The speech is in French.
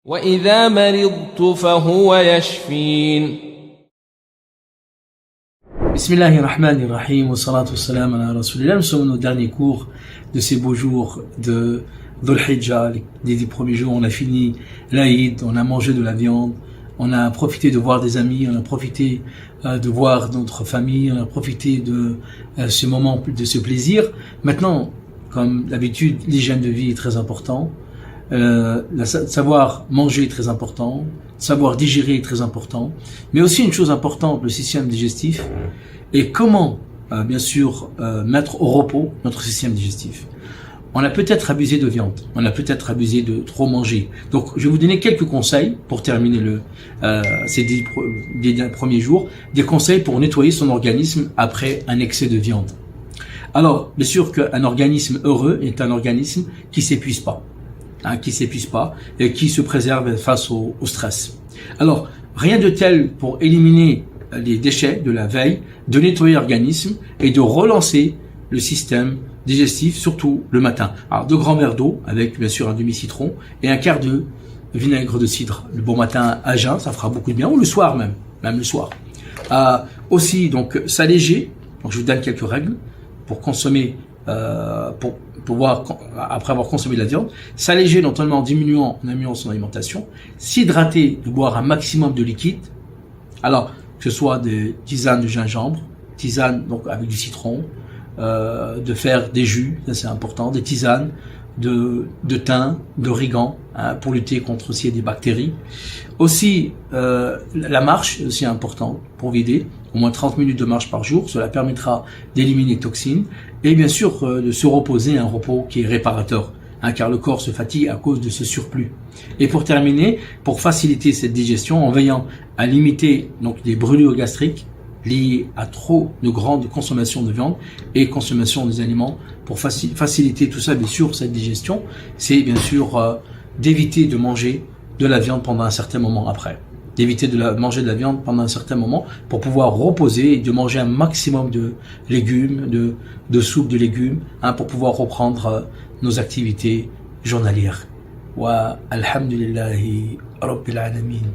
وإذا مرضت فهو يشفين. Bismillahirrahmanirrahim, wa salatu wassalam ala rasulillah. Nous sommes au dernier cours de ces beaux jours de Dhul Hijjah, les 10 premiers jours. On a fini l'Aïd, on a mangé de la viande, on a profité de voir des amis, on a profité de voir notre famille, on a profité de ce moment, de ce plaisir. Maintenant, comme d'habitude, l'hygiène de vie est très important. Savoir manger est très important, savoir digérer est très important, mais aussi une chose importante, le système digestif, et comment, bien sûr, mettre au repos notre système digestif. On a peut-être abusé de viande, on a peut-être abusé de trop manger. Donc, je vais vous donner quelques conseils pour terminer ces 10 premiers jours, des conseils pour nettoyer son organisme après un excès de viande. Alors, bien sûr qu'un organisme heureux est un organisme qui s'épuise pas. Qui s'épuise pas et qui se préserve face au stress. Alors, rien de tel pour éliminer les déchets de la veille, de nettoyer l'organisme et de relancer le système digestif, surtout le matin. Alors, 2 grands verres d'eau avec bien sûr un demi-citron et un quart de vinaigre de cidre. Le bon matin à jeun, ça fera beaucoup de bien, ou le soir même le soir. Aussi, donc, s'alléger. Donc, je vous donne quelques règles pour consommer pour pouvoir, après avoir consommé de la viande, s'alléger notamment en diminuant son alimentation, s'hydrater, de boire un maximum de liquide, alors que ce soit des tisanes de gingembre, tisanes donc avec du citron, de faire des jus, ça c'est important, des tisanes de thym, d'origan, pour lutter contre aussi des bactéries. Aussi, la marche est aussi importante pour vider, au moins 30 minutes de marche par jour, cela permettra d'éliminer les toxines, et bien sûr de se reposer, un repos qui est réparateur, car le corps se fatigue à cause de ce surplus. Et pour terminer, pour faciliter cette digestion, en veillant à limiter donc des brûlures gastriques liées à trop de grande consommation de viande et consommation des aliments, pour faciliter tout ça, bien sûr, cette digestion, c'est bien sûr d'éviter de manger de la viande pendant un certain moment après. D'éviter de manger de la viande pendant un certain moment pour pouvoir reposer et de manger un maximum de légumes, de soupe de légumes, pour pouvoir reprendre nos activités journalières. Wa alhamdulillahi rabbil alamin.